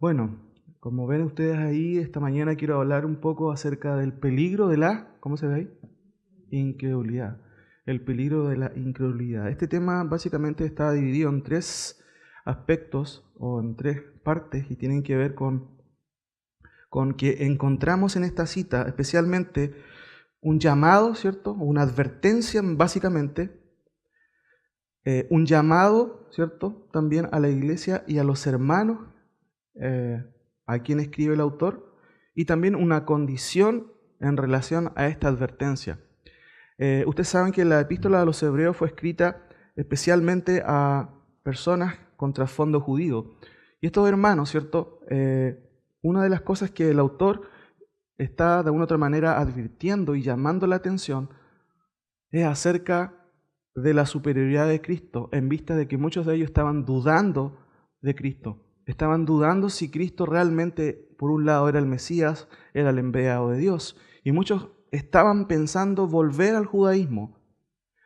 Bueno, como ven ustedes ahí, esta mañana quiero hablar un poco acerca del peligro de la, ¿cómo se ve ahí? Incredulidad. El peligro de la incredulidad. Este tema básicamente está dividido en tres aspectos o en tres partes y tienen que ver con que encontramos en esta cita especialmente un llamado, ¿cierto? Una advertencia básicamente, un llamado, ¿cierto? También a la iglesia y a los hermanos a quien escribe el autor, y también una condición en relación a esta advertencia. Ustedes saben que la epístola a los hebreos fue escrita especialmente a personas con trasfondo judío. Y estos hermanos, ¿cierto? Una de las cosas que el autor está de una u otra manera advirtiendo y llamando la atención es acerca de la superioridad de Cristo, en vista de que muchos de ellos estaban dudando de Cristo. Estaban dudando si Cristo realmente, por un lado, era el Mesías, era el enviado de Dios. Y muchos estaban pensando volver al judaísmo.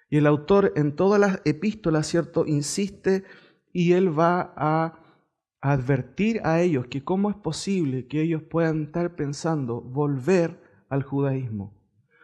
Y el autor en todas las epístolas, ¿cierto?, insiste y él va a advertir a ellos que cómo es posible que ellos puedan estar pensando volver al judaísmo.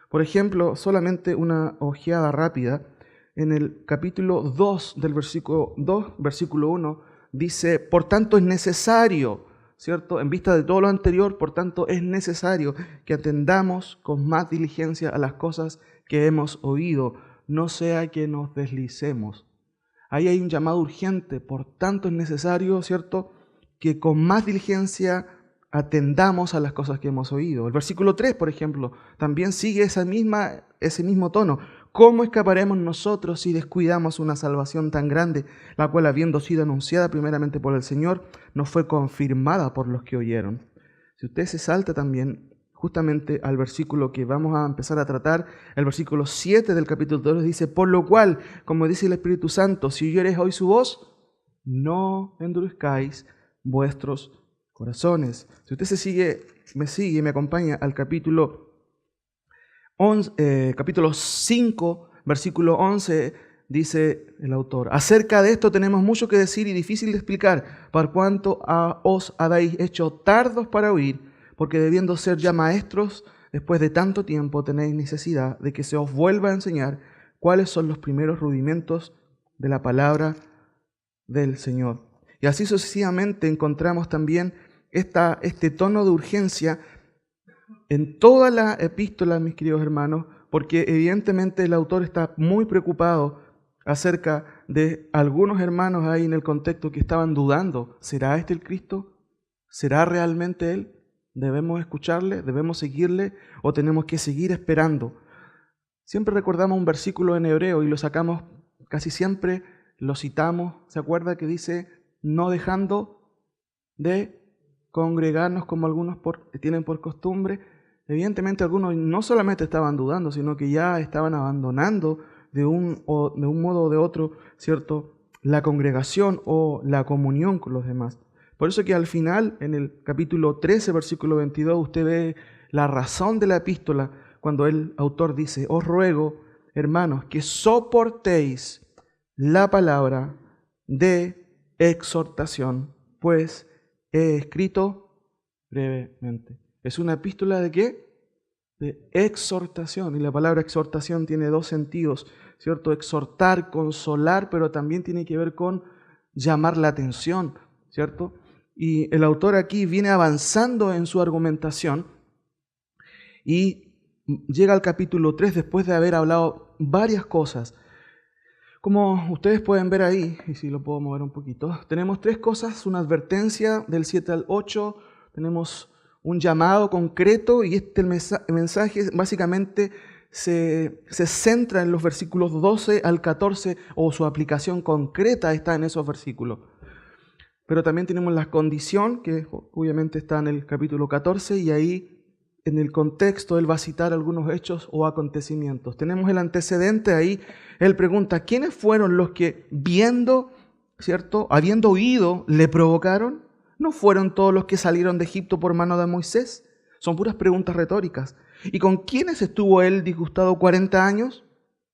Por ejemplo, solamente una ojeada rápida, en el capítulo 2 del versículo 2, versículo 1, dice, por tanto es necesario, ¿cierto? En vista de todo lo anterior, por tanto es necesario que atendamos con más diligencia a las cosas que hemos oído, no sea que nos deslicemos. Ahí hay un llamado urgente, por tanto es necesario, ¿cierto?, que con más diligencia atendamos a las cosas que hemos oído. El versículo 3, por ejemplo, también sigue ese mismo tono. ¿Cómo escaparemos nosotros si descuidamos una salvación tan grande, la cual, habiendo sido anunciada primeramente por el Señor, nos fue confirmada por los que oyeron? Si usted se salta también justamente al versículo que vamos a empezar a tratar, el versículo 7 del capítulo 2 dice, por lo cual, como dice el Espíritu Santo, si oyereis hoy su voz, no endurezcáis vuestros corazones. Si usted me acompaña al capítulo 5, versículo 11, dice el autor, acerca de esto tenemos mucho que decir y difícil de explicar, por cuanto os habéis hecho tardos para oír, porque debiendo ser ya maestros, después de tanto tiempo tenéis necesidad de que se os vuelva a enseñar cuáles son los primeros rudimentos de la palabra del Señor. Y así sucesivamente encontramos también este tono de urgencia en toda la epístola, mis queridos hermanos, porque evidentemente el autor está muy preocupado acerca de algunos hermanos ahí en el contexto que estaban dudando. ¿Será este el Cristo? ¿Será realmente Él? ¿Debemos escucharle? ¿Debemos seguirle? ¿O tenemos que seguir esperando? Siempre recordamos un versículo en hebreo y lo sacamos casi siempre, lo citamos. ¿Se acuerda que dice, no dejando de congregarnos como algunos tienen por costumbre? Evidentemente algunos no solamente estaban dudando, sino que ya estaban abandonando de un modo o de otro, ¿cierto?, la congregación o la comunión con los demás. Por eso que al final, en el capítulo 13, versículo 22, usted ve la razón de la epístola cuando el autor dice, os ruego, hermanos, que soportéis la palabra de exhortación, pues he escrito brevemente. ¿Es una epístola de qué? De exhortación. Y la palabra exhortación tiene dos sentidos, ¿cierto? Exhortar, consolar, pero también tiene que ver con llamar la atención, ¿cierto? Y el autor aquí viene avanzando en su argumentación y llega al capítulo 3 después de haber hablado varias cosas. Como ustedes pueden ver ahí, y si lo puedo mover un poquito, tenemos tres cosas, una advertencia del 7 al 8, tenemos un llamado concreto y este mensaje básicamente se centra en los versículos 12 al 14 o su aplicación concreta está en esos versículos. Pero también tenemos la condición que obviamente está en el capítulo 14 y ahí en el contexto él va a citar algunos hechos o acontecimientos. Tenemos el antecedente ahí, él pregunta, ¿quiénes fueron los que viendo, ¿cierto?, habiendo oído, le provocaron? ¿No fueron todos los que salieron de Egipto por mano de Moisés? Son puras preguntas retóricas. ¿Y con quiénes estuvo él disgustado 40 años?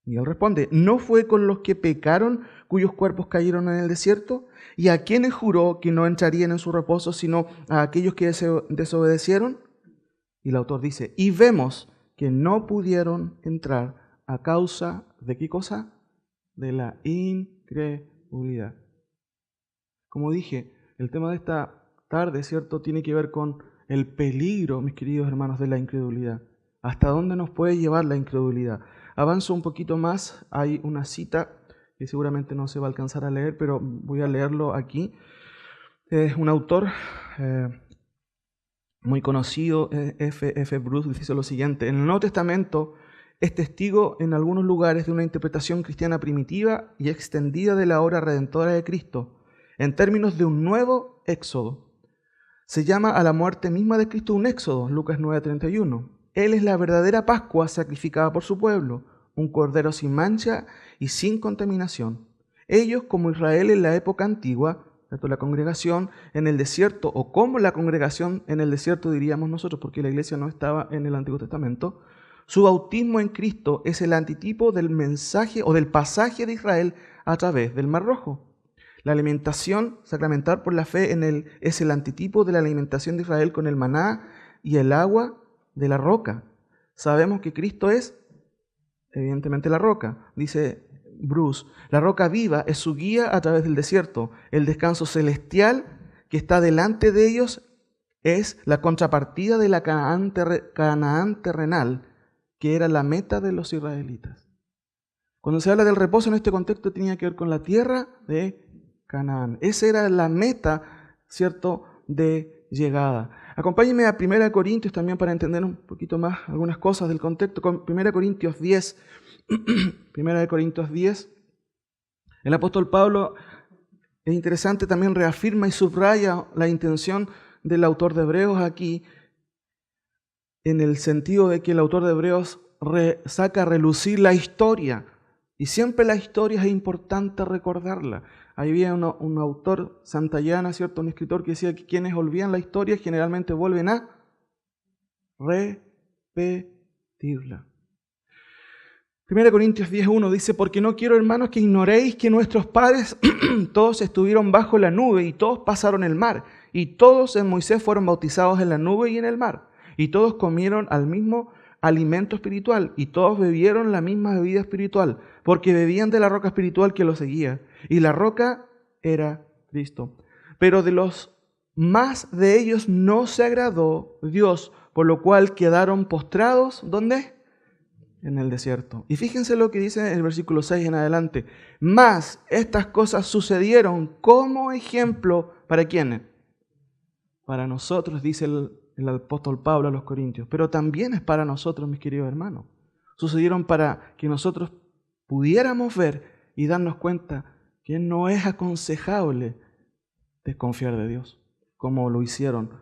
Y él responde, ¿no fue con los que pecaron cuyos cuerpos cayeron en el desierto? ¿Y a quienes juró que no entrarían en su reposo, sino a aquellos que desobedecieron? Y el autor dice, y vemos que no pudieron entrar a causa de ¿qué cosa? De la incredulidad. Como dije, el tema de esta tarde, ¿cierto?, tiene que ver con el peligro, mis queridos hermanos, de la incredulidad. ¿Hasta dónde nos puede llevar la incredulidad? Avanzo un poquito más, hay una cita que seguramente no se va a alcanzar a leer, pero voy a leerlo aquí. Es un autor muy conocido, F. Bruce, dice lo siguiente: en el Nuevo Testamento es testigo en algunos lugares de una interpretación cristiana primitiva y extendida de la obra redentora de Cristo, en términos de un nuevo éxodo. Se llama a la muerte misma de Cristo un éxodo, Lucas 9:31. Él es la verdadera Pascua sacrificada por su pueblo, un cordero sin mancha y sin contaminación. Ellos, como Israel en la época antigua, ¿cierto?, la congregación en el desierto, o como la congregación en el desierto diríamos nosotros, porque la iglesia no estaba en el Antiguo Testamento, su bautismo en Cristo es el antitipo del mensaje o del pasaje de Israel a través del Mar Rojo. La alimentación sacramental por la fe en él es el antitipo de la alimentación de Israel con el maná y el agua de la roca. Sabemos que Cristo es, evidentemente, la roca. Dice Bruce, la roca viva es su guía a través del desierto. El descanso celestial que está delante de ellos es la contrapartida de la Canaán terrenal, que era la meta de los israelitas. Cuando se habla del reposo en este contexto tenía que ver con la tierra de Canaán. Esa era la meta, ¿cierto?, de llegada. Acompáñenme a 1 Corintios también para entender un poquito más algunas cosas del contexto. Con 1 Corintios 10, 1 Corintios 10, el apóstol Pablo, es interesante, también reafirma y subraya la intención del autor de Hebreos aquí, en el sentido de que el autor de Hebreos saca a relucir la historia. Y siempre la historia es importante recordarla. Ahí había un autor, Santayana, ¿cierto?, un escritor que decía que quienes olvidan la historia generalmente vuelven a repetirla. 1 Corintios 10:1 dice, porque no quiero, hermanos, que ignoréis que nuestros padres todos estuvieron bajo la nube y todos pasaron el mar, y todos en Moisés fueron bautizados en la nube y en el mar, y todos comieron al mismo alimento espiritual, y todos bebieron la misma bebida espiritual, porque bebían de la roca espiritual que los seguía, y la roca era Cristo. Pero de los más de ellos no se agradó Dios, por lo cual quedaron postrados, ¿dónde? En el desierto. Y fíjense lo que dice en el versículo 6 en adelante. Mas estas cosas sucedieron como ejemplo, ¿para quiénes? Para nosotros, dice el apóstol Pablo a los Corintios, pero también es para nosotros, mis queridos hermanos. Sucedieron para que nosotros pudiéramos ver y darnos cuenta que no es aconsejable desconfiar de Dios, como lo hicieron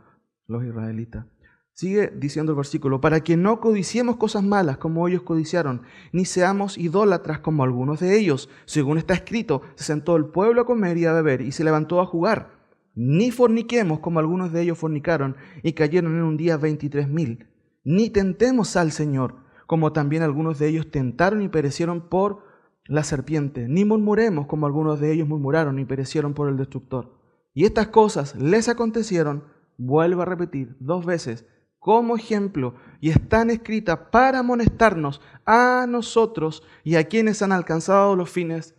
los israelitas. Sigue diciendo el versículo, para que no codiciemos cosas malas como ellos codiciaron, ni seamos idólatras como algunos de ellos. Según está escrito, se sentó el pueblo a comer y a beber y se levantó a jugar. Ni forniquemos como algunos de ellos fornicaron y cayeron en un día 23,000. Ni tentemos al Señor, como también algunos de ellos tentaron y perecieron por la serpiente. Ni murmuremos como algunos de ellos murmuraron y perecieron por el destructor. Y estas cosas les acontecieron, vuelvo a repetir 2 veces, como ejemplo, y están escritas para amonestarnos a nosotros y a quienes han alcanzado los fines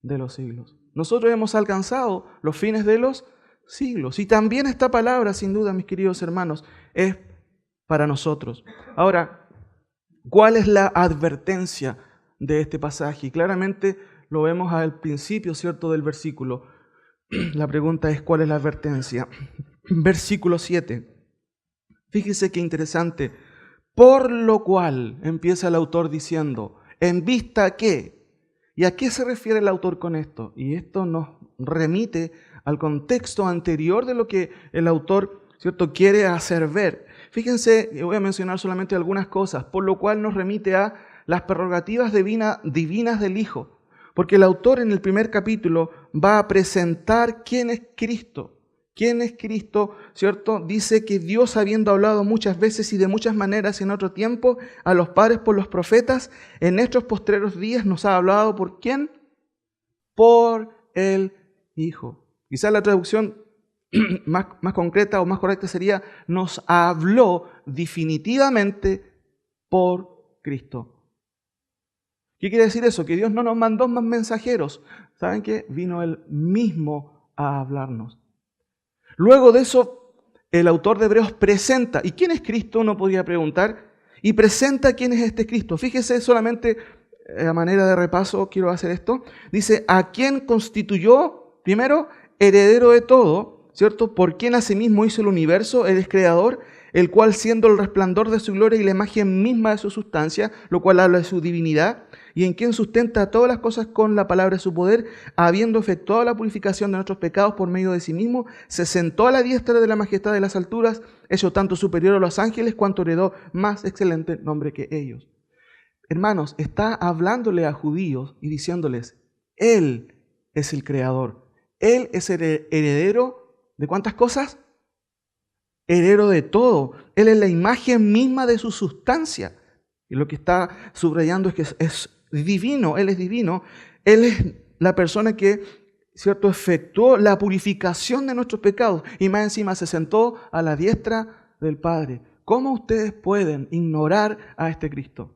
de los siglos. Nosotros hemos alcanzado los fines de los siglos. Y también esta palabra, sin duda, mis queridos hermanos, es para nosotros. Ahora, ¿cuál es la advertencia de este pasaje? Y claramente lo vemos al principio, ¿cierto?, del versículo. La pregunta es, ¿cuál es la advertencia? Versículo 7. Fíjese qué interesante. Por lo cual, empieza el autor diciendo, ¿en vista qué? ¿Y a qué se refiere el autor con esto? Y esto nos remite al contexto anterior de lo que el autor, ¿cierto?, quiere hacer ver. Fíjense, voy a mencionar solamente algunas cosas, por lo cual nos remite a las prerrogativas divinas del Hijo. Porque el autor en el primer capítulo va a presentar quién es Cristo. ¿Quién es Cristo? ¿Cierto? Dice que Dios, habiendo hablado muchas veces y de muchas maneras en otro tiempo a los padres por los profetas, en estos postreros días nos ha hablado ¿por quién? Por el Hijo. Quizás la traducción más concreta o más correcta sería, nos habló definitivamente por Cristo. ¿Qué quiere decir eso? Que Dios no nos mandó más mensajeros. ¿Saben qué? Vino Él mismo a hablarnos. Luego de eso, el autor de Hebreos presenta. ¿Y quién es Cristo? Uno podría preguntar. Y presenta quién es este Cristo. Fíjese solamente, a manera de repaso, quiero hacer esto. Dice, ¿a quién constituyó? Primero, heredero de todo, ¿cierto? Por quien asimismo hizo el universo, Él es creador, el cual siendo el resplandor de su gloria y la imagen misma de su sustancia, lo cual habla de su divinidad, y en quien sustenta todas las cosas con la palabra de su poder, habiendo efectuado la purificación de nuestros pecados por medio de sí mismo, se sentó a la diestra de la majestad de las alturas, hecho tanto superior a los ángeles, cuanto heredó más excelente nombre que ellos. Hermanos, está hablándole a judíos y diciéndoles, Él es el creador, Él es el heredero ¿de cuántas cosas? Heredero de todo. Él es la imagen misma de su sustancia. Y lo que está subrayando es que es divino, Él es divino. Él es la persona que, ¿cierto?, efectuó la purificación de nuestros pecados y más encima se sentó a la diestra del Padre. ¿Cómo ustedes pueden ignorar a este Cristo?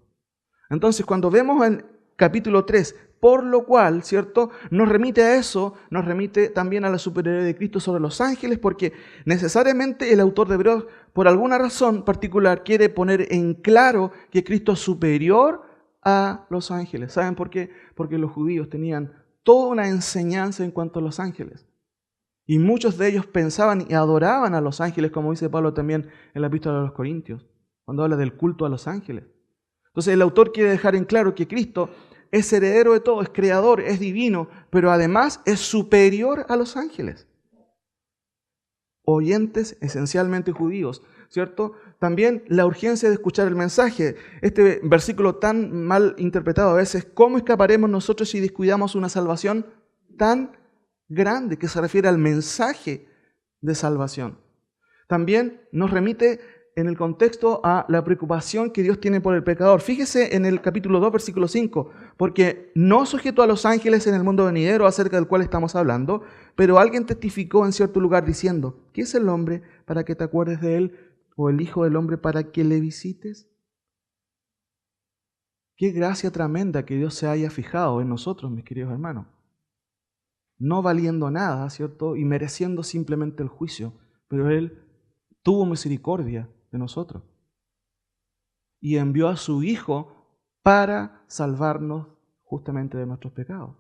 Entonces, cuando vemos en capítulo 3, por lo cual, ¿cierto?, nos remite a eso, nos remite también a la superioridad de Cristo sobre los ángeles, porque necesariamente el autor de Hebreos, por alguna razón particular, quiere poner en claro que Cristo es superior a los ángeles. ¿Saben por qué? Porque los judíos tenían toda una enseñanza en cuanto a los ángeles. Y muchos de ellos pensaban y adoraban a los ángeles, como dice Pablo también en la epístola a los Corintios, cuando habla del culto a los ángeles. Entonces el autor quiere dejar en claro que Cristo es heredero de todo, es creador, es divino, pero además es superior a los ángeles. Oyentes esencialmente judíos, ¿cierto? También la urgencia de escuchar el mensaje. Este versículo tan mal interpretado a veces, ¿cómo escaparemos nosotros si descuidamos una salvación tan grande que se refiere al mensaje de salvación? También nos remite en el contexto a la preocupación que Dios tiene por el pecador. Fíjese en el capítulo 2, versículo 5, porque no sujetó a los ángeles en el mundo venidero acerca del cual estamos hablando, pero alguien testificó en cierto lugar diciendo, ¿qué es el hombre para que te acuerdes de él? ¿O el hijo del hombre para que le visites? Qué gracia tremenda que Dios se haya fijado en nosotros, mis queridos hermanos. No valiendo nada, ¿cierto? Y mereciendo simplemente el juicio, pero Él tuvo misericordia de nosotros y envió a su Hijo para salvarnos justamente de nuestros pecados.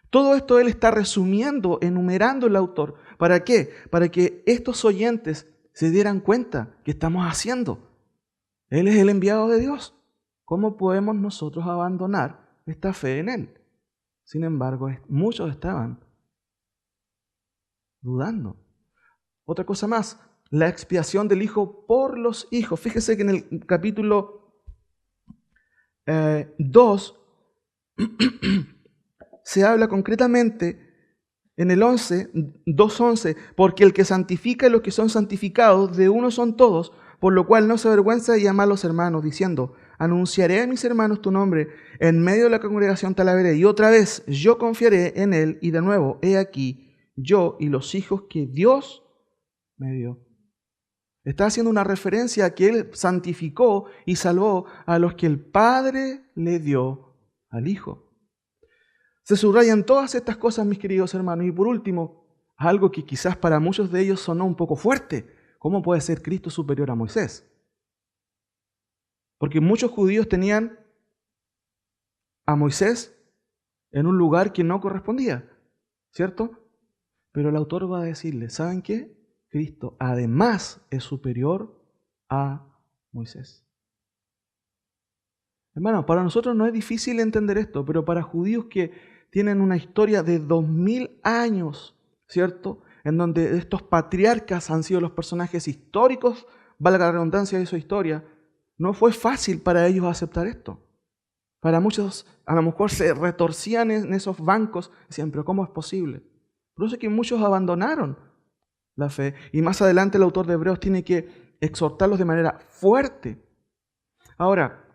Todo esto Él está resumiendo, enumerando el autor. ¿Para qué? Para que estos oyentes se dieran cuenta que estamos haciendo. Él es el enviado de Dios. ¿Cómo podemos nosotros abandonar esta fe en Él? Sin embargo, muchos estaban dudando. Otra cosa más, la expiación del Hijo por los hijos. Fíjese que en el capítulo 2 se habla concretamente en el 2:11, porque el que santifica y los que son santificados, de uno son todos, por lo cual no se avergüenza de llamar a los hermanos, diciendo, anunciaré a mis hermanos tu nombre, en medio de la congregación te alabaré, y otra vez yo confiaré en él, y de nuevo, he aquí, yo y los hijos que Dios me dio. Está haciendo una referencia a que Él santificó y salvó a los que el Padre le dio al Hijo. Se subrayan todas estas cosas, mis queridos hermanos. Y por último, algo que quizás para muchos de ellos sonó un poco fuerte. ¿Cómo puede ser Cristo superior a Moisés? Porque muchos judíos tenían a Moisés en un lugar que no correspondía, ¿cierto? Pero el autor va a decirle, ¿saben qué? Cristo además es superior a Moisés. Hermano, para nosotros no es difícil entender esto, pero para judíos que tienen una historia de 2000 años, ¿cierto? En donde estos patriarcas han sido los personajes históricos, valga la redundancia de su historia, no fue fácil para ellos aceptar esto. Para muchos, a lo mejor se retorcían en esos bancos, decían, pero ¿cómo es posible? Por eso es que muchos abandonaron la fe. Y más adelante el autor de Hebreos tiene que exhortarlos de manera fuerte. Ahora,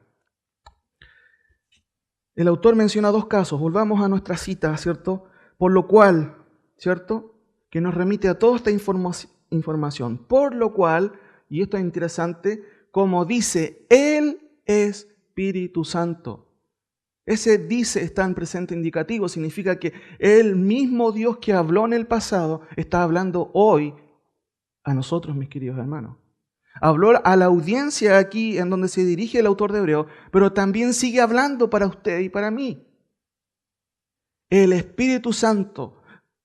el autor menciona dos casos. Volvamos a nuestra cita, ¿cierto? Por lo cual, ¿cierto? Que nos remite a toda esta información. Por lo cual, y esto es interesante, como dice el Espíritu Santo. Ese dice está en presente indicativo, significa que el mismo Dios que habló en el pasado está hablando hoy a nosotros, mis queridos hermanos. Habló a la audiencia aquí en donde se dirige el autor de Hebreos, pero también sigue hablando para usted y para mí. El Espíritu Santo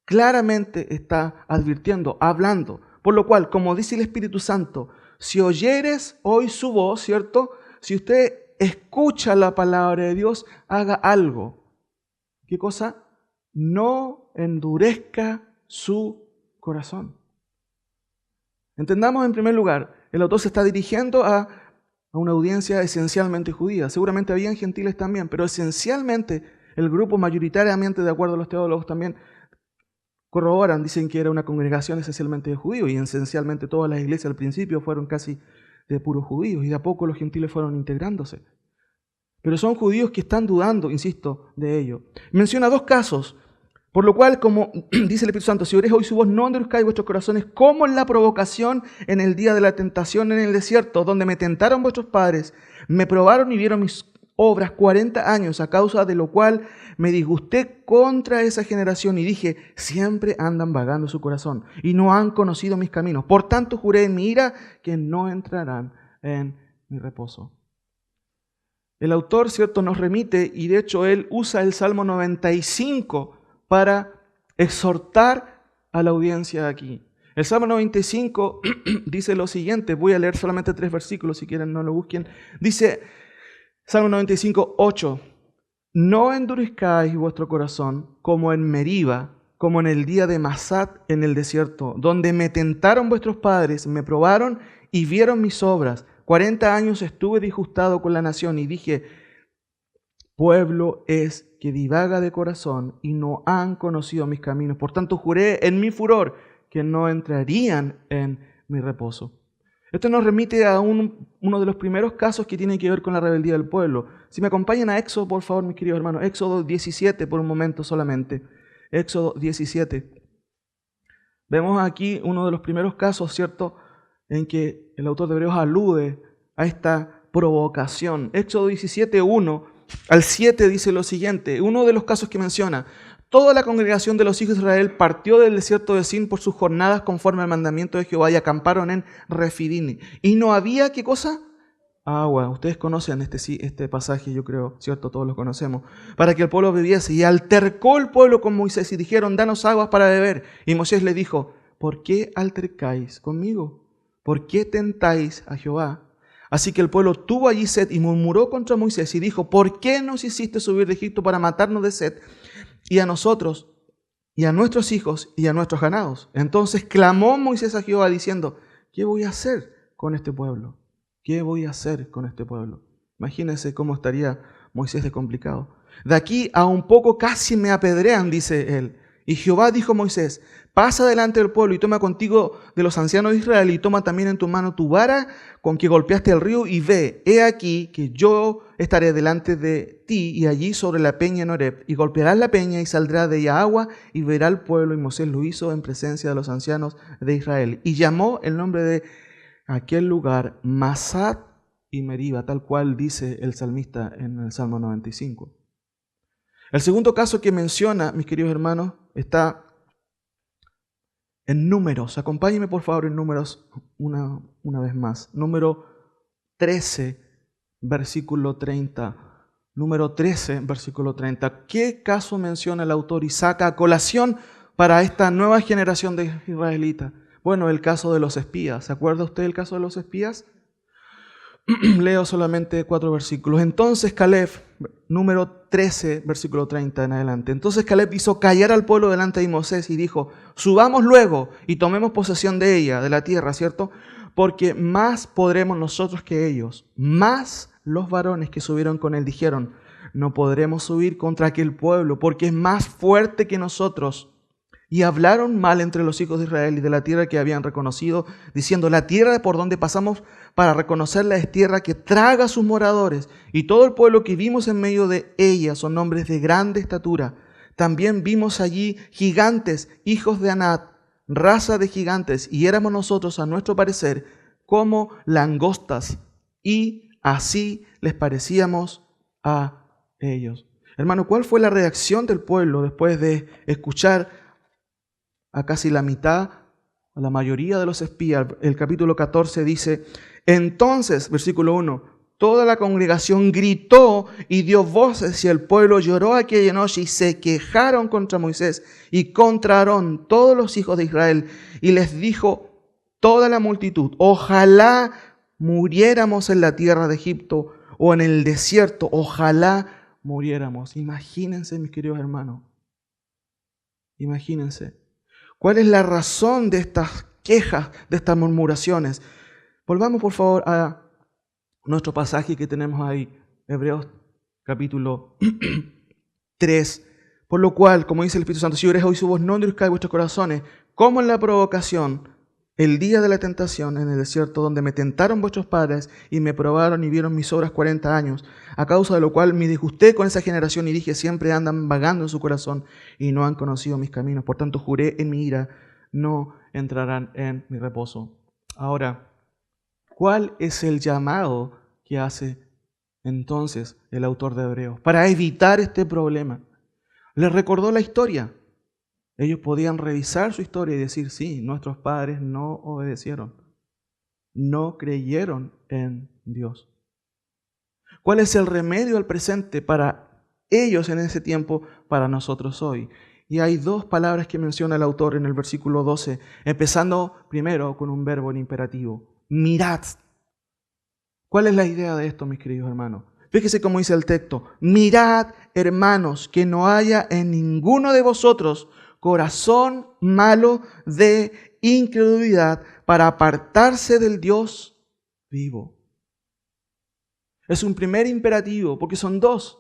claramente está advirtiendo, hablando. Por lo cual, como dice el Espíritu Santo, si oyeres hoy su voz, ¿cierto? Si usted escucha la palabra de Dios, haga algo. ¿Qué cosa? No endurezca su corazón. Entendamos en primer lugar, el autor se está dirigiendo a una audiencia esencialmente judía. Seguramente habían gentiles también, pero esencialmente el grupo mayoritariamente, de acuerdo a los teólogos también, corroboran, dicen que era una congregación esencialmente de judíos y esencialmente todas las iglesias al principio fueron casi de puros judíos y de a poco los gentiles fueron integrándose. Pero son judíos que están dudando, insisto, de ello. Menciona dos casos, por lo cual, como dice el Espíritu Santo, si oréis hoy su voz, no endurezcáis vuestros corazones, como en la provocación en el día de la tentación en el desierto, donde me tentaron vuestros padres, me probaron y vieron mis obras 40 años, a causa de lo cual me disgusté contra esa generación y dije, siempre andan vagando su corazón y no han conocido mis caminos. Por tanto juré en mi ira que no entrarán en mi reposo. El autor, ¿cierto?, nos remite, y de hecho él usa el Salmo 95 para exhortar a la audiencia aquí. El Salmo 95 dice lo siguiente, voy a leer solamente 3 versículos, si quieren no lo busquen. Dice, Salmo 95, 8, no endurezcáis vuestro corazón como en Meriba, como en el día de Masat en el desierto, donde me tentaron vuestros padres, me probaron y vieron mis obras. 40 años estuve disgustado con la nación y dije, pueblo es que divaga de corazón y no han conocido mis caminos. Por tanto juré en mi furor que no entrarían en mi reposo. Esto nos remite a uno de los primeros casos que tiene que ver con la rebeldía del pueblo. Si me acompañan a Éxodo, por favor, mis queridos hermanos. Éxodo 17, por un momento solamente. Éxodo 17. Vemos aquí uno de los primeros casos, ¿cierto?, en que el autor de Hebreos alude a esta provocación. Éxodo 17, 1 al 7 dice lo siguiente. Uno de los casos que menciona. Toda la congregación de los hijos de Israel partió del desierto de Sin por sus jornadas conforme al mandamiento de Jehová y acamparon en Refidim. Y no había, ¿qué cosa? Agua. Ustedes conocen este pasaje, yo creo, ¿cierto? Todos lo conocemos. Para que el pueblo bebiese. Y altercó el pueblo con Moisés y dijeron, danos aguas para beber. Y Moisés le dijo, ¿por qué altercáis conmigo? ¿Por qué tentáis a Jehová? Así que el pueblo tuvo allí sed y murmuró contra Moisés y dijo, ¿por qué nos hiciste subir de Egipto para matarnos de sed? Y a nosotros, y a nuestros hijos, y a nuestros ganados. Entonces clamó Moisés a Jehová diciendo, ¿qué voy a hacer con este pueblo? ¿Qué voy a hacer con este pueblo? Imagínense cómo estaría Moisés de complicado. De aquí a un poco casi me apedrean, dice él. Y Jehová dijo a Moisés, pasa delante del pueblo y toma contigo de los ancianos de Israel y toma también en tu mano tu vara con que golpeaste el río y ve, he aquí que yo estaré delante de ti y allí sobre la peña en Horeb y golpearás la peña y saldrá de ella agua y verá el pueblo. Y Moisés lo hizo en presencia de los ancianos de Israel y llamó el nombre de aquel lugar Masat y Meriba, tal cual dice el salmista en el Salmo 95. El segundo caso que menciona, mis queridos hermanos, está en Números. Acompáñenme por favor en Números una vez más. Número 13, versículo 30. Número 13, versículo 30. ¿Qué caso menciona el autor y saca a colación para esta nueva generación de israelitas? Bueno, el caso de los espías. ¿Se acuerda usted del caso de los espías? Leo solamente 4 versículos. Entonces Caleb, número 13, versículo 30 en adelante. Entonces Caleb hizo callar al pueblo delante de Moisés y dijo, subamos luego y tomemos posesión de ella, de la tierra, ¿cierto? Porque más podremos nosotros que ellos. Más los varones que subieron con él dijeron, no podremos subir contra aquel pueblo porque es más fuerte que nosotros. Y hablaron mal entre los hijos de Israel y de la tierra que habían reconocido, diciendo: la tierra por donde pasamos para reconocerla es tierra que traga a sus moradores, y todo el pueblo que vimos en medio de ella son hombres de grande estatura. También vimos allí gigantes, hijos de Anat, raza de gigantes, y éramos nosotros, a nuestro parecer, como langostas, y así les parecíamos a ellos. Hermano, ¿cuál fue la reacción del pueblo después de escuchar a casi la mitad, a la mayoría de los espías? El capítulo 14 dice: entonces, versículo 1, toda la congregación gritó y dio voces, y el pueblo lloró aquella noche, y se quejaron contra Moisés y contra Aarón todos los hijos de Israel. Y les dijo toda la multitud: ojalá muriéramos en la tierra de Egipto o en el desierto, ojalá muriéramos. Imagínense, mis queridos hermanos, imagínense. ¿Cuál es la razón de estas quejas, de estas murmuraciones? Volvamos por favor a nuestro pasaje que tenemos ahí, Hebreos capítulo 3. Por lo cual, como dice el Espíritu Santo, si oréis hoy su voz, no endurezcáis vuestros corazones, como en la provocación, el día de la tentación en el desierto, donde me tentaron vuestros padres y me probaron y vieron mis obras 40 años, a causa de lo cual me disgusté con esa generación y dije: siempre andan vagando en su corazón y no han conocido mis caminos. Por tanto, juré en mi ira: no entrarán en mi reposo. Ahora, ¿cuál es el llamado que hace entonces el autor de Hebreos para evitar este problema? Les recordó la historia. Ellos podían revisar su historia y decir: sí, nuestros padres no obedecieron, no creyeron en Dios. ¿Cuál es el remedio al presente para ellos en ese tiempo, para nosotros hoy? Y hay dos palabras que menciona el autor en el versículo 12, empezando primero con un verbo en imperativo: mirad. ¿Cuál es la idea de esto, mis queridos hermanos? Fíjese cómo dice el texto: mirad, hermanos, que no haya en ninguno de vosotros corazón malo de incredulidad para apartarse del Dios vivo. Es un primer imperativo, porque son dos.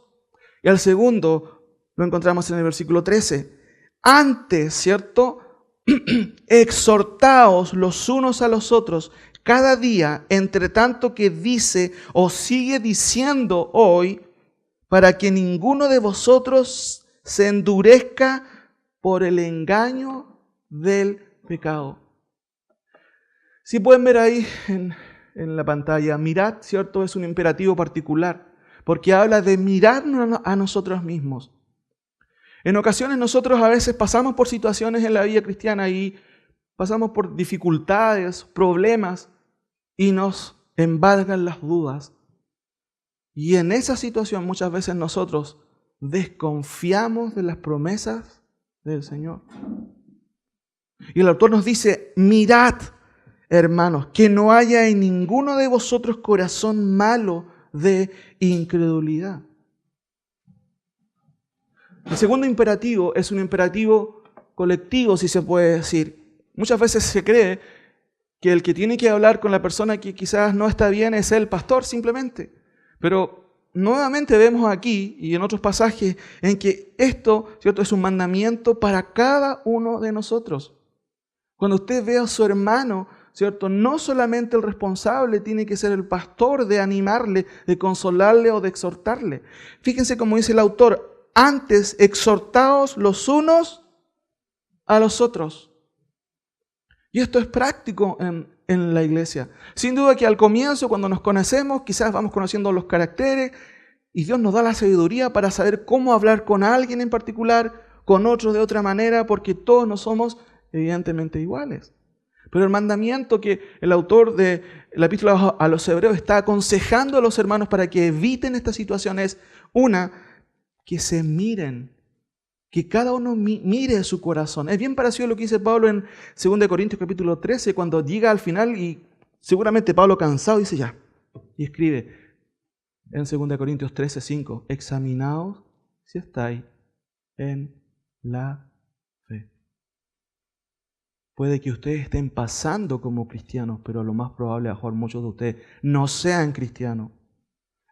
Y al segundo lo encontramos en el versículo 13. Antes, ¿cierto? Exhortaos los unos a los otros cada día, entre tanto que dice o sigue diciendo hoy, para que ninguno de vosotros se endurezca por el engaño del pecado. Si pueden ver ahí en la pantalla, mirad, ¿cierto? Es un imperativo particular, porque habla de mirarnos a nosotros mismos. En ocasiones nosotros a veces pasamos por situaciones en la vida cristiana y pasamos por dificultades, problemas, y nos embargan las dudas. Y en esa situación muchas veces nosotros desconfiamos de las promesas del Señor. Y el autor nos dice: mirad, hermanos, que no haya en ninguno de vosotros corazón malo de incredulidad. El segundo imperativo es un imperativo colectivo, si se puede decir. Muchas veces se cree que el que tiene que hablar con la persona que quizás no está bien es el pastor simplemente. Pero nuevamente vemos aquí y en otros pasajes en que esto, ¿cierto?, es un mandamiento para cada uno de nosotros. Cuando usted ve a su hermano, ¿cierto?, no solamente el responsable tiene que ser el pastor de animarle, de consolarle o de exhortarle. Fíjense cómo dice el autor: antes exhortaos los unos a los otros. Y esto es práctico en la iglesia. Sin duda que al comienzo, cuando nos conocemos, quizás vamos conociendo los caracteres y Dios nos da la sabiduría para saber cómo hablar con alguien en particular, con otro de otra manera, porque todos no somos evidentemente iguales. Pero el mandamiento que el autor de la epístola a los Hebreos está aconsejando a los hermanos para que eviten esta situación es, una, que se miren, que cada uno mire su corazón. Es bien parecido a lo que dice Pablo en 2 Corintios capítulo 13, cuando llega al final y seguramente Pablo cansado dice ya, y escribe en 2 Corintios 13, 5, examinaos si estáis en la fe. Puede que ustedes estén pasando como cristianos, pero lo más probable, a lo mejor muchos de ustedes no sean cristianos.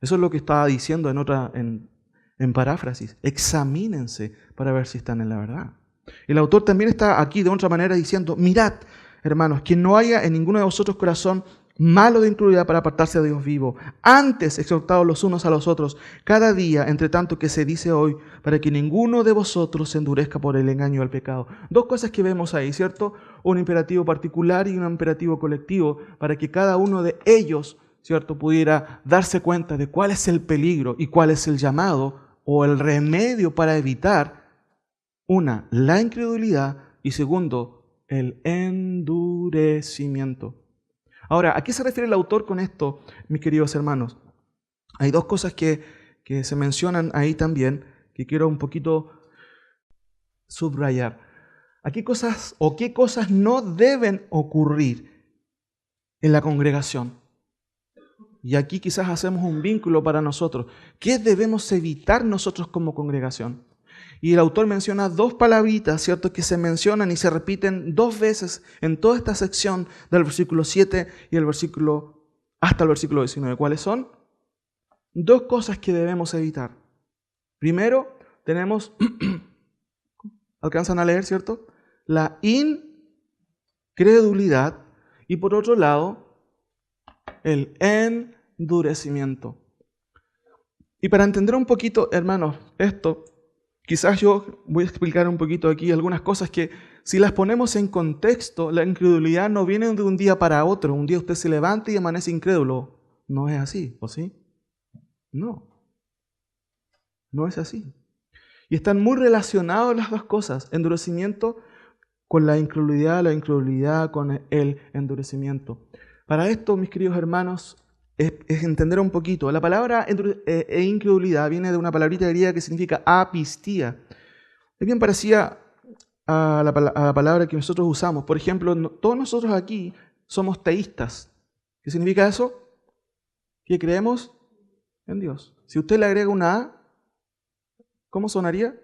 Eso es lo que estaba diciendo en paráfrasis. Examínense para ver si están en la verdad. El autor también está aquí de otra manera diciendo, mirad, hermanos, que no haya en ninguno de vosotros corazón malo de incredulidad para apartarse de Dios vivo. Antes exhortados los unos a los otros, cada día, entre tanto que se dice hoy, para que ninguno de vosotros se endurezca por el engaño del pecado. Dos cosas que vemos ahí, ¿cierto? Un imperativo particular y un imperativo colectivo, para que cada uno de ellos, ¿cierto?, pudiera darse cuenta de cuál es el peligro y cuál es el llamado o el remedio para evitar, una, la incredulidad y segundo, el endurecimiento. Ahora, ¿a qué se refiere el autor con esto, mis queridos hermanos? Hay dos cosas que se mencionan ahí también, que quiero un poquito subrayar. ¿A qué cosas no deben ocurrir en la congregación? Y aquí quizás hacemos un vínculo para nosotros. ¿Qué debemos evitar nosotros como congregación? Y el autor menciona dos palabritas, ¿cierto?, que se mencionan y se repiten dos veces en toda esta sección del versículo 7 y hasta el versículo 19. ¿Cuáles son? Dos cosas que debemos evitar. Primero, tenemos, alcanzan a leer, ¿cierto?, la incredulidad y por otro lado, el endurecimiento. Y para entender un poquito, hermanos, esto, quizás yo voy a explicar un poquito aquí algunas cosas que si las ponemos en contexto, la incredulidad no viene de un día para otro. Un día usted se levanta y amanece incrédulo. No es así, ¿o sí? No, no es así. Y están muy relacionadas las dos cosas, endurecimiento con la incredulidad con el endurecimiento. Para esto, mis queridos hermanos, es entender un poquito. La palabra incredulidad viene de una palabrita griega que significa apistía. Es bien parecida a la palabra que nosotros usamos. Por ejemplo, todos nosotros aquí somos teístas. ¿Qué significa eso? Que creemos en Dios. Si usted le agrega una A, ¿cómo sonaría?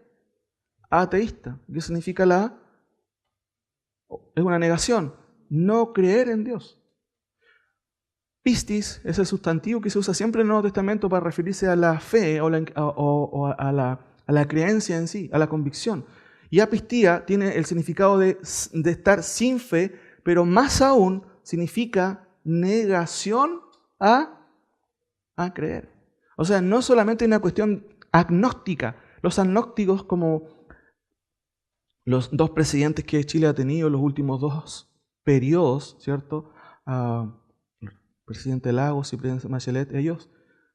Ateísta. ¿Qué significa la A? Es una negación. No creer en Dios. Pistis es el sustantivo que se usa siempre en el Nuevo Testamento para referirse a la fe o a la creencia en sí, a la convicción. Y apistía tiene el significado de estar sin fe, pero más aún significa negación a creer. O sea, no solamente una cuestión agnóstica. Los agnósticos, como los dos presidentes que Chile ha tenido los últimos dos periodos, ¿cierto?, presidente Lagos y presidente Bachelet, ellos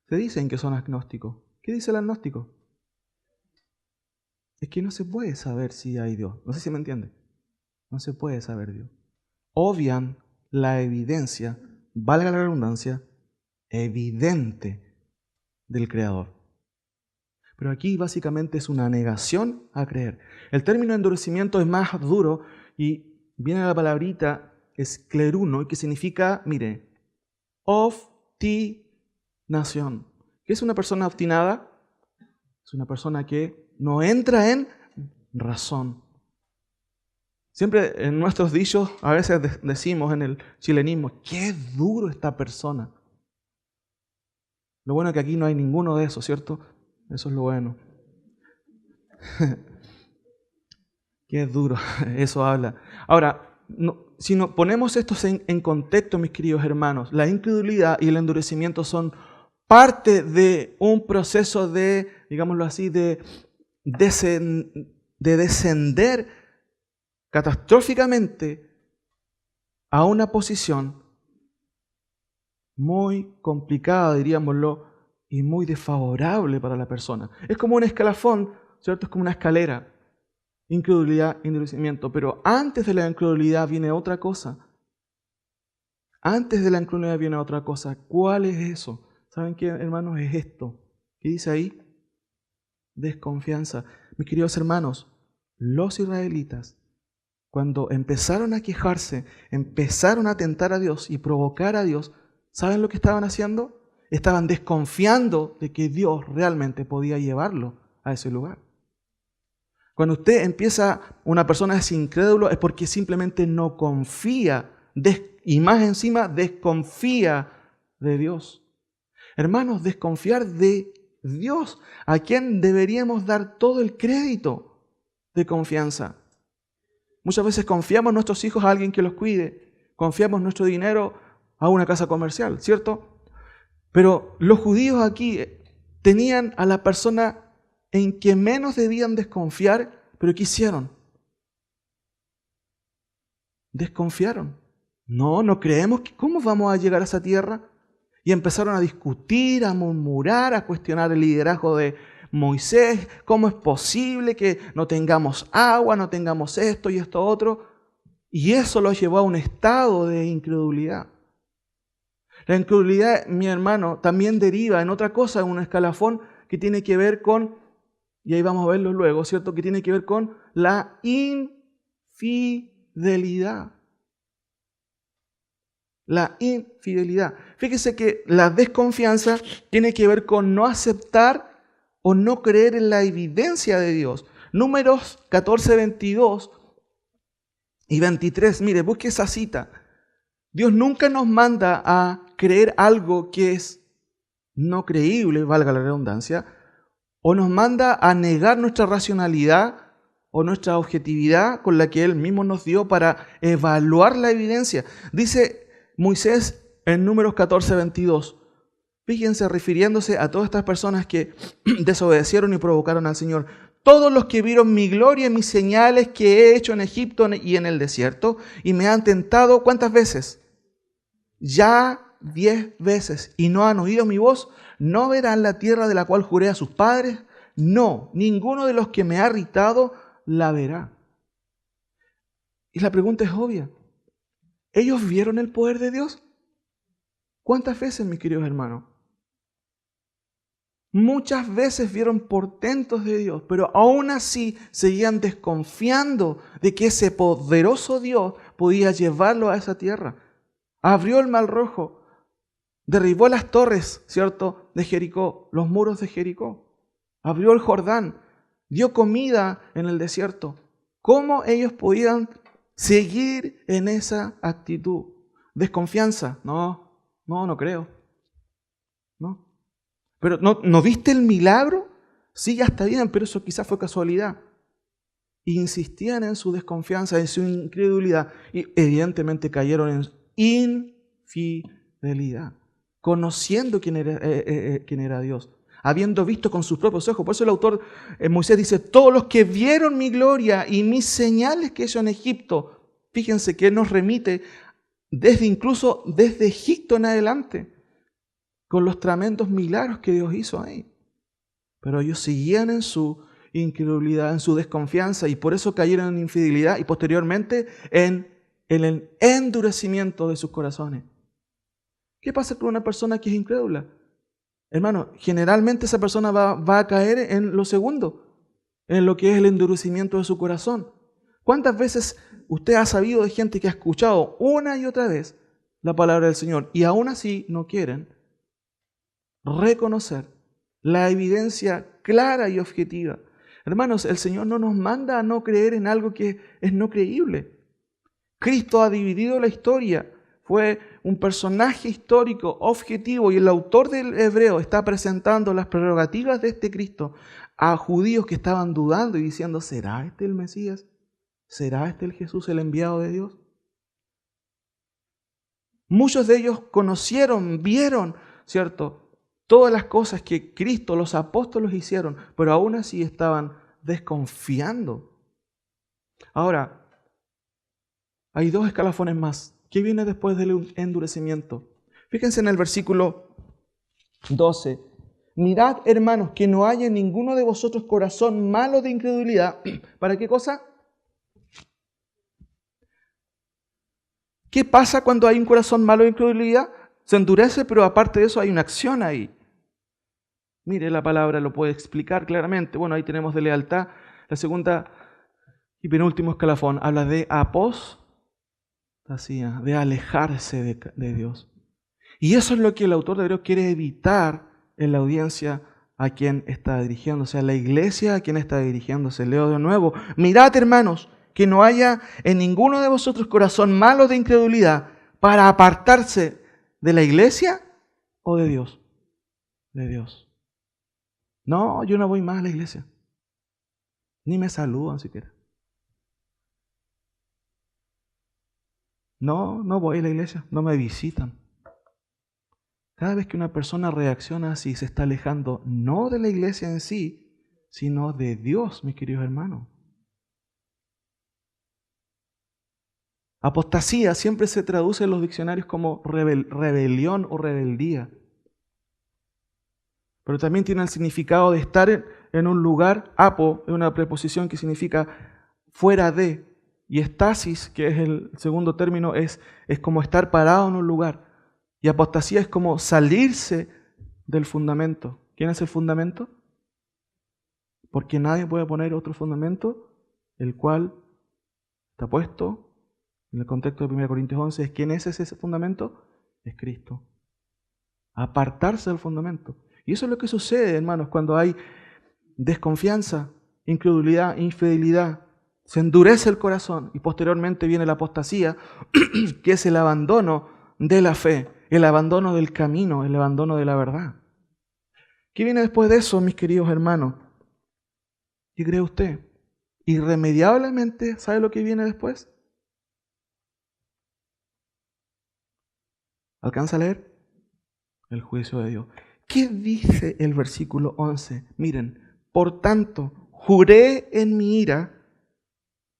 se dicen que son agnósticos. ¿Qué dice el agnóstico? Es que no se puede saber si hay Dios. No sé si me entiende. No se puede saber Dios. Obvian la evidencia, valga la redundancia, evidente del Creador. Pero aquí básicamente es una negación a creer. El término endurecimiento es más duro y viene la palabrita escleruno, que significa, mire, obstinación. ¿Qué es una persona obstinada? Es una persona que no entra en razón. Siempre en nuestros dichos a veces decimos en el chilenismo, qué duro esta persona. Lo bueno es que aquí no hay ninguno de esos, ¿cierto? Eso es lo bueno. Qué duro, eso habla. Ahora, si nos ponemos esto en contexto, mis queridos hermanos, la incredulidad y el endurecimiento son parte de un proceso de, digámoslo así, de descender catastróficamente a una posición muy complicada, diríamoslo, y muy desfavorable para la persona. Es como un escalafón, ¿cierto? Es como una escalera. Incredulidad, endurecimiento. Pero antes de la incredulidad viene otra cosa. Antes de la incredulidad viene otra cosa. ¿Cuál es eso? ¿Saben qué, hermanos? Es esto. ¿Qué dice ahí? Desconfianza. Mis queridos hermanos, los israelitas, cuando empezaron a quejarse, empezaron a tentar a Dios y provocar a Dios, ¿saben lo que estaban haciendo? Estaban desconfiando de que Dios realmente podía llevarlo a ese lugar. Cuando una persona es incrédulo, es porque simplemente no confía, y más encima desconfía de Dios. Hermanos, desconfiar de Dios, a quien deberíamos dar todo el crédito de confianza. Muchas veces confiamos nuestros hijos a alguien que los cuide. Confiamos nuestro dinero a una casa comercial, ¿cierto? Pero los judíos aquí tenían a la persona en que menos debían desconfiar, pero ¿qué hicieron? Desconfiaron. No creemos. ¿Cómo vamos a llegar a esa tierra? Y empezaron a discutir, a murmurar, a cuestionar el liderazgo de Moisés. ¿Cómo es posible que no tengamos agua, no tengamos esto y esto otro? Y eso los llevó a un estado de incredulidad. La incredulidad, mi hermano, también deriva en otra cosa, en un escalafón que tiene que ver con, y ahí vamos a verlo luego, ¿cierto? Que tiene que ver con la infidelidad. La infidelidad. Fíjese que la desconfianza tiene que ver con no aceptar o no creer en la evidencia de Dios. Números 14, 22 y 23. Mire, busque esa cita. Dios nunca nos manda a creer algo que es no creíble, valga la redundancia, o nos manda a negar nuestra racionalidad o nuestra objetividad con la que Él mismo nos dio para evaluar la evidencia. Dice Moisés en Números 14, 22, fíjense, refiriéndose a todas estas personas que desobedecieron y provocaron al Señor. Todos los que vieron mi gloria y mis señales que he hecho en Egipto y en el desierto, y me han tentado, ¿cuántas veces? Ya 10 veces, y no han oído mi voz, no verán la tierra de la cual juré a sus padres, no, ninguno de los que me ha irritado la verá. Y la pregunta es obvia. ¿Ellos vieron el poder de Dios? ¿Cuántas veces, mis queridos hermanos? Muchas veces vieron portentos de Dios, pero aún así seguían desconfiando de que ese poderoso Dios podía llevarlo a esa tierra. Abrió el Mar Rojo, derribó las torres, ¿cierto?, de Jericó, los muros de Jericó. Abrió el Jordán, dio comida en el desierto. ¿Cómo ellos podían seguir en esa actitud? Desconfianza. No creo. No. Pero ¿no viste el milagro? Sí, ya está bien, pero eso quizás fue casualidad. Insistían en su desconfianza, en su incredulidad, y evidentemente cayeron en infidelidad, conociendo quién era Dios, habiendo visto con sus propios ojos. Por eso el autor Moisés dice, todos los que vieron mi gloria y mis señales que he hecho en Egipto. Fíjense que él nos remite incluso desde Egipto en adelante, con los tremendos milagros que Dios hizo ahí. Pero ellos seguían en su incredulidad, en su desconfianza, y por eso cayeron en infidelidad y posteriormente en el endurecimiento de sus corazones. ¿Qué pasa con una persona que es incrédula? Hermano, generalmente esa persona va a caer en lo segundo, en lo que es el endurecimiento de su corazón. ¿Cuántas veces usted ha sabido de gente que ha escuchado una y otra vez la palabra del Señor y aún así no quieren reconocer la evidencia clara y objetiva? Hermanos, el Señor no nos manda a no creer en algo que es no creíble. Cristo ha dividido la historia. Fue un personaje histórico, objetivo, y el autor del Hebreo está presentando las prerrogativas de este Cristo a judíos que estaban dudando y diciendo, ¿será este el Mesías? ¿Será este el Jesús, el enviado de Dios? Muchos de ellos conocieron, vieron, ¿cierto?, todas las cosas que Cristo, los apóstoles hicieron, pero aún así estaban desconfiando. Ahora, hay dos escalafones más. ¿Qué viene después del endurecimiento? Fíjense en el versículo 12. Mirad, hermanos, que no haya en ninguno de vosotros corazón malo de incredulidad. ¿Para qué cosa? ¿Qué pasa cuando hay un corazón malo de incredulidad? Se endurece, pero aparte de eso hay una acción ahí. Mire, la palabra lo puede explicar claramente. Bueno, ahí tenemos de lealtad. La segunda y penúltimo escalafón habla de apostasía, de alejarse de Dios. Y eso es lo que el autor de Hebreos quiere evitar en la audiencia a quien está dirigiéndose, a la iglesia a quien está dirigiéndose. Leo de nuevo. Mirad, hermanos, que no haya en ninguno de vosotros corazón malo de incredulidad para apartarse de la iglesia o de Dios. De Dios. No, yo no voy más a la iglesia. Ni me saludan siquiera. No voy a la iglesia, no me visitan. Cada vez que una persona reacciona así, se está alejando no de la iglesia en sí, sino de Dios, mis queridos hermanos. Apostasía siempre se traduce en los diccionarios como rebelión o rebeldía. Pero también tiene el significado de estar en un lugar. Apo es una preposición que significa fuera de. Y estasis, que es el segundo término, es como estar parado en un lugar. Y apostasía es como salirse del fundamento. ¿Quién es el fundamento? Porque nadie puede poner otro fundamento, el cual está puesto en el contexto de 1 Corintios 11. ¿Quién es ese fundamento? Es Cristo. Apartarse del fundamento. Y eso es lo que sucede, hermanos, cuando hay desconfianza, incredulidad, infidelidad. Se endurece el corazón y posteriormente viene la apostasía, que es el abandono de la fe, el abandono del camino, el abandono de la verdad. ¿Qué viene después de eso, mis queridos hermanos? ¿Qué cree usted? Irremediablemente, ¿sabe lo que viene después? ¿Alcanza a leer? El juicio de Dios. ¿Qué dice el versículo 11? Miren, por tanto, juré en mi ira,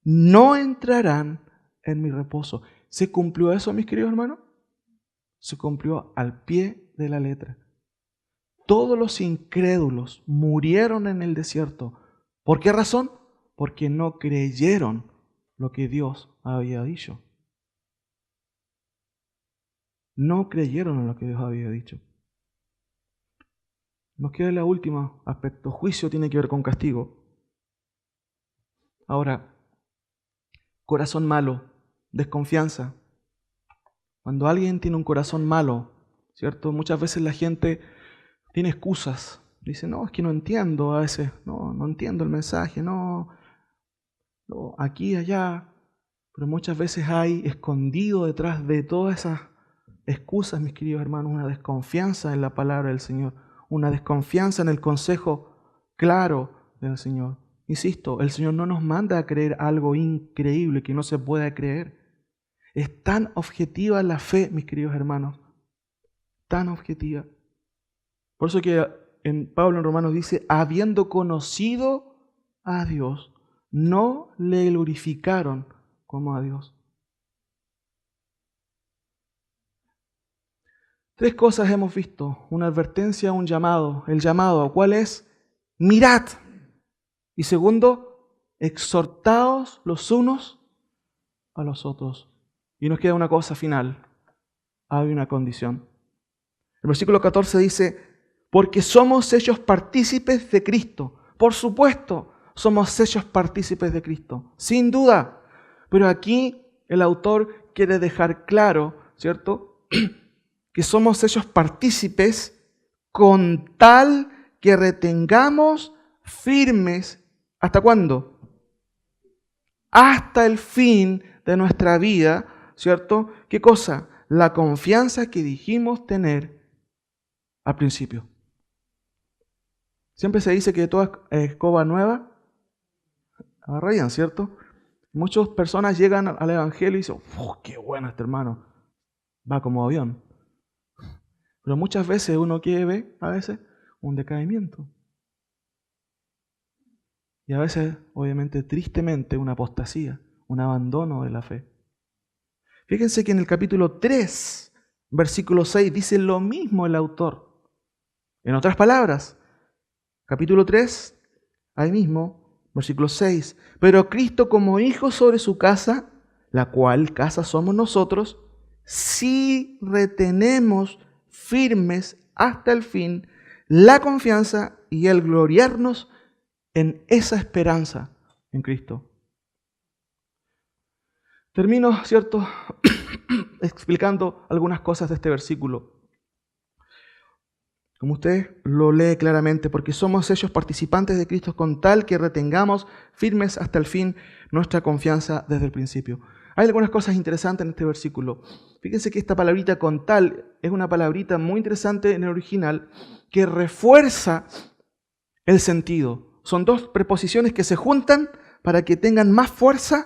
no entrarán en mi reposo. ¿Se cumplió eso, mis queridos hermanos? Se cumplió al pie de la letra. Todos los incrédulos murieron en el desierto. ¿Por qué razón? Porque no creyeron lo que Dios había dicho. No creyeron en lo que Dios había dicho. Nos queda el último aspecto. Juicio tiene que ver con castigo. Ahora, corazón malo, desconfianza. Cuando alguien tiene un corazón malo, ¿cierto? Muchas veces la gente tiene excusas. Dice, no, es que no entiendo a veces. No entiendo el mensaje. No, aquí, allá. Pero muchas veces hay escondido detrás de todas esas excusas, mis queridos hermanos, una desconfianza en la palabra del Señor, una desconfianza en el consejo claro del Señor. Insisto, el Señor no nos manda a creer algo increíble que no se pueda creer. Es tan objetiva la fe, mis queridos hermanos, tan objetiva. Por eso que Pablo en Romanos dice, habiendo conocido a Dios, no le glorificaron como a Dios. Tres cosas hemos visto, una advertencia, un llamado. El llamado, ¿cuál es? Mirad. Y segundo, exhortaos los unos a los otros. Y nos queda una cosa final, hay una condición. El versículo 14 dice, porque somos hechos partícipes de Cristo. Por supuesto, somos hechos partícipes de Cristo, sin duda. Pero aquí el autor quiere dejar claro, ¿cierto?, que somos hechos partícipes con tal que retengamos firmes, ¿hasta cuándo? Hasta el fin de nuestra vida, ¿cierto? ¿Qué cosa? La confianza que dijimos tener al principio. Siempre se dice que toda escoba nueva arrayan, ¿cierto? Muchas personas llegan al Evangelio y dicen, ¡qué bueno este hermano! Va como avión. Pero muchas veces uno que ve, a veces, un decaimiento. Y a veces, obviamente, tristemente, una apostasía, un abandono de la fe. Fíjense que en el capítulo 3, versículo 6, dice lo mismo el autor. En otras palabras, capítulo 3, ahí mismo, versículo 6. Pero Cristo como hijo sobre su casa, la cual casa somos nosotros, si retenemos firmes hasta el fin la confianza y el gloriarnos en esa esperanza en Cristo. Termino, ¿cierto?, explicando algunas cosas de este versículo. Como usted lo lee claramente, porque somos hechos participantes de Cristo con tal que retengamos firmes hasta el fin nuestra confianza desde el principio. Hay algunas cosas interesantes en este versículo. Fíjense que esta palabrita con tal es una palabrita muy interesante en el original que refuerza el sentido. Son dos preposiciones que se juntan para que tengan más fuerza,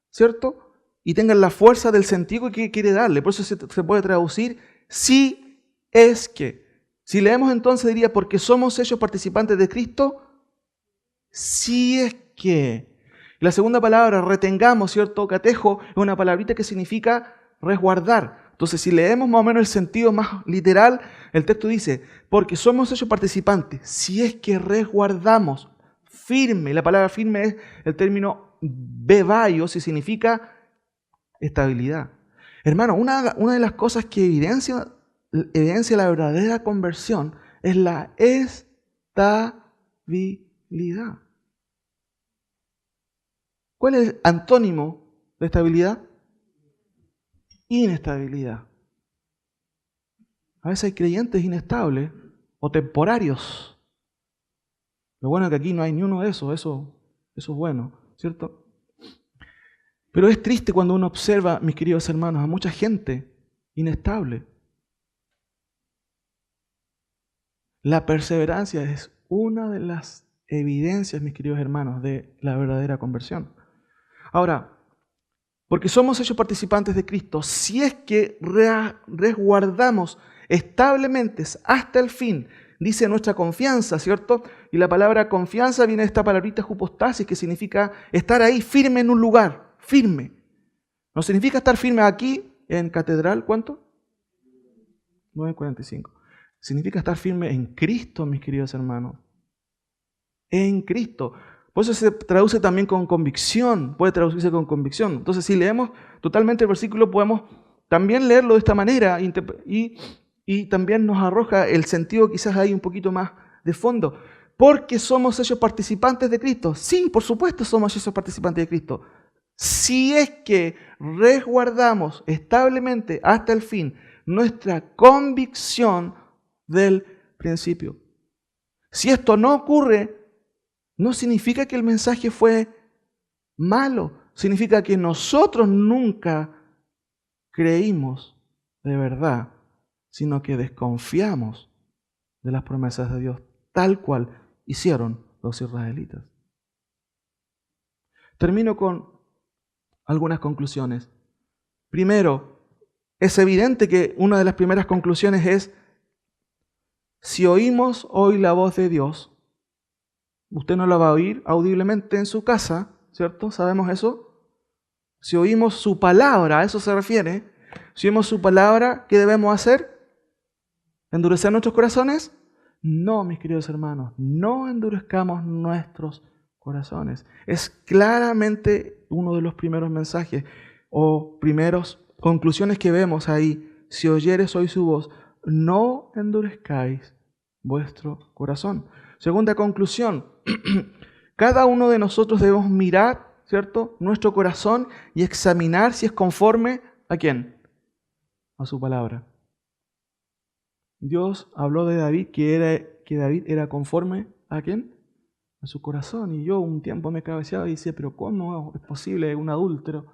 ¿cierto?, y tengan la fuerza del sentido que quiere darle. Por eso se puede traducir si es que. Si leemos entonces diría, porque somos hechos participantes de Cristo, si es que. La segunda palabra, retengamos, ¿cierto? Catejo, es una palabrita que significa resguardar. Entonces, si leemos más o menos el sentido más literal, el texto dice, porque somos hechos participantes, si es que resguardamos, firme. La palabra firme es el término bebaios y significa estabilidad. Hermano, una de las cosas que evidencia la verdadera conversión es la estabilidad. ¿Cuál es el antónimo de estabilidad? Inestabilidad. A veces hay creyentes inestables o temporarios. Lo bueno es que aquí no hay ni uno de esos, eso es bueno, ¿cierto? Pero es triste cuando uno observa, mis queridos hermanos, a mucha gente inestable. La perseverancia es una de las evidencias, mis queridos hermanos, de la verdadera conversión. Ahora, porque somos hechos participantes de Cristo, si es que resguardamos establemente hasta el fin, dice nuestra confianza, ¿cierto? Y la palabra confianza viene de esta palabrita hypostasis, que significa estar ahí firme en un lugar, firme. No significa estar firme aquí en catedral, ¿cuánto? 9:45. Significa estar firme en Cristo, mis queridos hermanos. En Cristo. Por eso se traduce también con convicción, puede traducirse con convicción. Entonces, si leemos totalmente el versículo, podemos también leerlo de esta manera y también nos arroja el sentido quizás ahí un poquito más de fondo. Porque somos hechos participantes de Cristo. Sí, por supuesto somos hechos participantes de Cristo. Si es que resguardamos establemente hasta el fin nuestra convicción del principio. Si esto no ocurre, no significa que el mensaje fue malo, significa que nosotros nunca creímos de verdad, sino que desconfiamos de las promesas de Dios, tal cual hicieron los israelitas. Termino con algunas conclusiones. Primero, es evidente que una de las primeras conclusiones es, si oímos hoy la voz de Dios, usted no la va a oír audiblemente en su casa, ¿cierto? ¿Sabemos eso? Si oímos su palabra, a eso se refiere. Si oímos su palabra, ¿qué debemos hacer? ¿Endurecer nuestros corazones? No, mis queridos hermanos, no endurezcamos nuestros corazones. Es claramente uno de los primeros mensajes o primeras conclusiones que vemos ahí. Si oyeres hoy su voz, no endurezcáis vuestro corazón. Segunda conclusión, cada uno de nosotros debemos mirar, ¿cierto?, nuestro corazón y examinar si es conforme ¿a quién? A su palabra. Dios habló de David que David era conforme ¿a quién? A su corazón. Y yo un tiempo me cabeceaba y decía, pero ¿cómo es posible un adúltero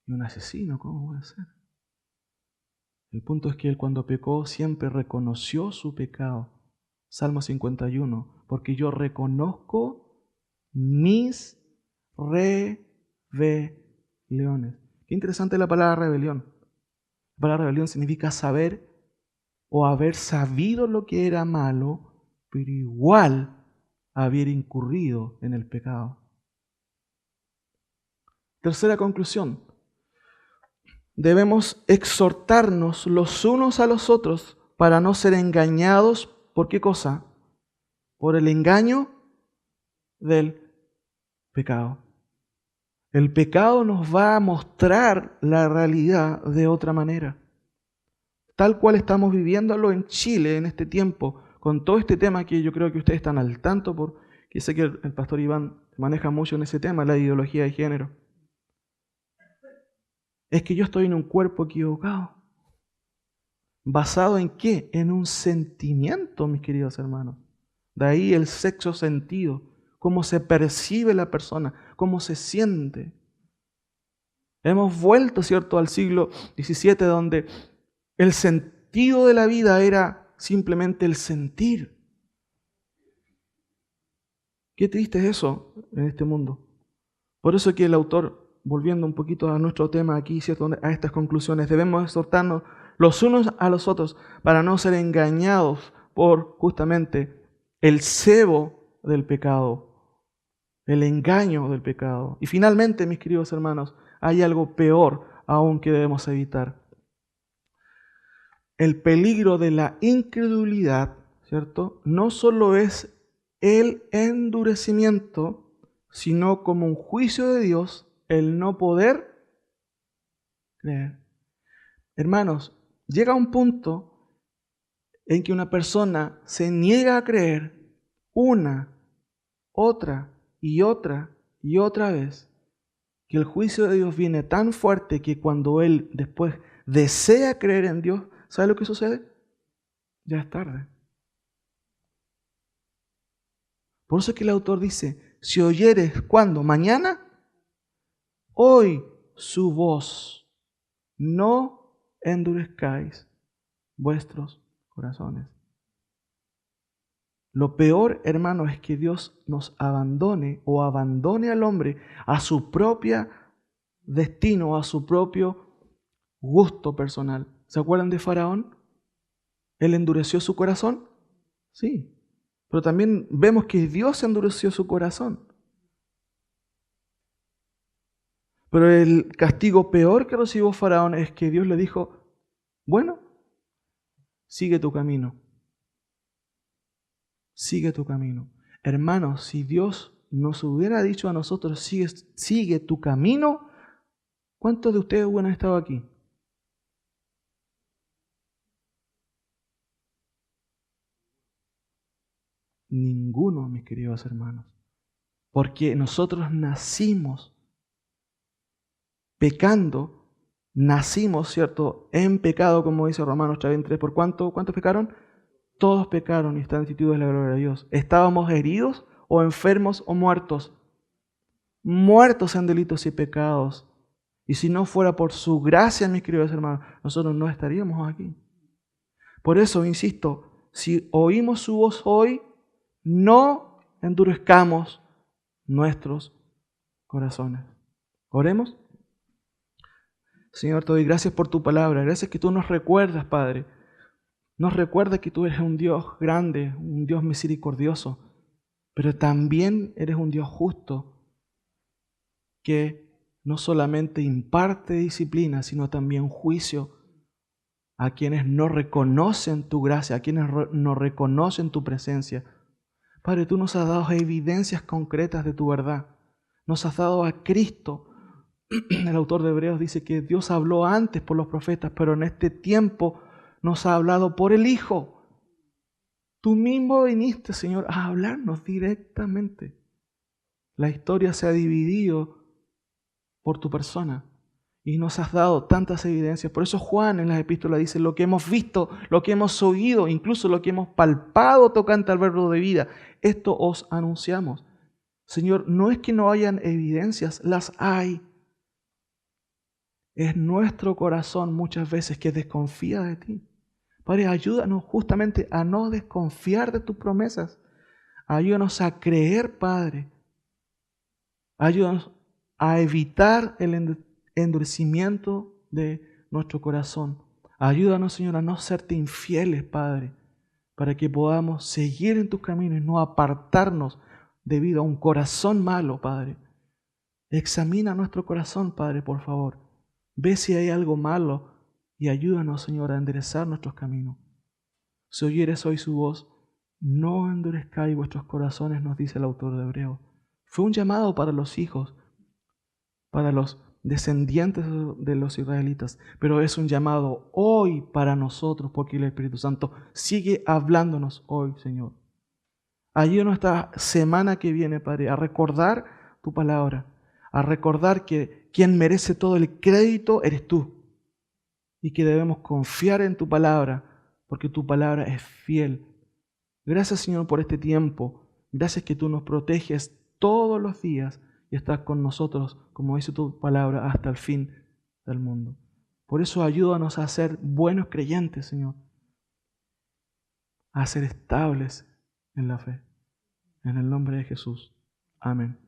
y un asesino? ¿Cómo puede ser? El punto es que él cuando pecó siempre reconoció su pecado. Salmo 51, porque yo reconozco mis rebeliones. Qué interesante la palabra rebelión. La palabra rebelión significa saber o haber sabido lo que era malo, pero igual haber incurrido en el pecado. Tercera conclusión. Debemos exhortarnos los unos a los otros para no ser engañados. ¿Por qué cosa? Por el engaño del pecado. El pecado nos va a mostrar la realidad de otra manera. Tal cual estamos viviéndolo en Chile en este tiempo, con todo este tema que yo creo que ustedes están al tanto, porque sé que el pastor Iván maneja mucho en ese tema, la ideología de género. Es que yo estoy en un cuerpo equivocado. ¿Basado en qué? En un sentimiento, mis queridos hermanos. De ahí el sexto sentido, cómo se percibe la persona, cómo se siente. Hemos vuelto, ¿cierto?, al siglo XVII, donde el sentido de la vida era simplemente el sentir. Qué triste es eso en este mundo. Por eso que el autor volviendo un poquito a nuestro tema aquí, ¿cierto? A estas conclusiones, debemos exhortarnos los unos a los otros para no ser engañados por justamente el cebo del pecado, el engaño del pecado. Y finalmente, mis queridos hermanos, hay algo peor aún que debemos evitar. El peligro de la incredulidad, ¿cierto? No solo es el endurecimiento, sino como un juicio de Dios, el no poder creer. Hermanos, llega un punto en que una persona se niega a creer una, otra y otra vez, que el juicio de Dios viene tan fuerte que cuando él después desea creer en Dios, ¿sabe lo que sucede? Ya es tarde. Por eso es que el autor dice, si oyeres, ¿cuándo? ¿Mañana? Hoy su voz, no endurezcáis vuestros corazones. Lo peor, hermano, es que Dios nos abandone o abandone al hombre a su propio destino, a su propio gusto personal. ¿Se acuerdan de Faraón? ¿Él endureció su corazón? Sí. Pero también vemos que Dios endureció su corazón. Pero el castigo peor que recibió Faraón es que Dios le dijo, bueno, sigue tu camino. Sigue tu camino. Hermanos, si Dios nos hubiera dicho a nosotros, sigue tu camino, ¿cuántos de ustedes hubieran estado aquí? Ninguno, mis queridos hermanos. Porque nosotros nacimos pecando, nacimos, ¿cierto?, en pecado, como dice Romanos 3:3. ¿Por cuántos pecaron? Todos pecaron y están destituidos de la gloria de Dios. ¿Estábamos heridos o enfermos o muertos? Muertos en delitos y pecados. Y si no fuera por su gracia, mis queridos hermanos, nosotros no estaríamos aquí. Por eso, insisto, si oímos su voz hoy, no endurezcamos nuestros corazones. Oremos. Señor, te doy gracias por tu palabra. Gracias que tú nos recuerdas, Padre. Nos recuerdas que tú eres un Dios grande, un Dios misericordioso, pero también eres un Dios justo que no solamente imparte disciplina, sino también juicio a quienes no reconocen tu gracia, a quienes no reconocen tu presencia. Padre, tú nos has dado evidencias concretas de tu verdad. Nos has dado a Cristo. El autor de Hebreos dice que Dios habló antes por los profetas, pero en este tiempo nos ha hablado por el Hijo. Tú mismo viniste, Señor, a hablarnos directamente. La historia se ha dividido por tu persona y nos has dado tantas evidencias. Por eso Juan en las epístolas dice, lo que hemos visto, lo que hemos oído, incluso lo que hemos palpado tocante al verbo de vida, esto os anunciamos. Señor, no es que no hayan evidencias, las hay. Es nuestro corazón muchas veces que desconfía de ti. Padre, ayúdanos justamente a no desconfiar de tus promesas. Ayúdanos a creer, Padre. Ayúdanos a evitar el endurecimiento de nuestro corazón. Ayúdanos, Señor, a no serte infieles, Padre, para que podamos seguir en tus caminos y no apartarnos debido a un corazón malo, Padre. Examina nuestro corazón, Padre, por favor. Ve si hay algo malo y ayúdanos, Señor, a enderezar nuestros caminos. Si oyeres hoy su voz, no endurezcáis vuestros corazones, nos dice el autor de Hebreos. Fue un llamado para los hijos, para los descendientes de los israelitas, pero es un llamado hoy para nosotros, porque el Espíritu Santo sigue hablándonos hoy, Señor. Ayúdanos esta semana que viene, Padre, a recordar tu palabra, a recordar que quien merece todo el crédito eres tú y que debemos confiar en tu palabra, porque tu palabra es fiel. Gracias, Señor, por este tiempo. Gracias que tú nos proteges todos los días y estás con nosotros, como dice tu palabra, hasta el fin del mundo. Por eso ayúdanos a ser buenos creyentes, Señor, a ser estables en la fe. En el nombre de Jesús. Amén.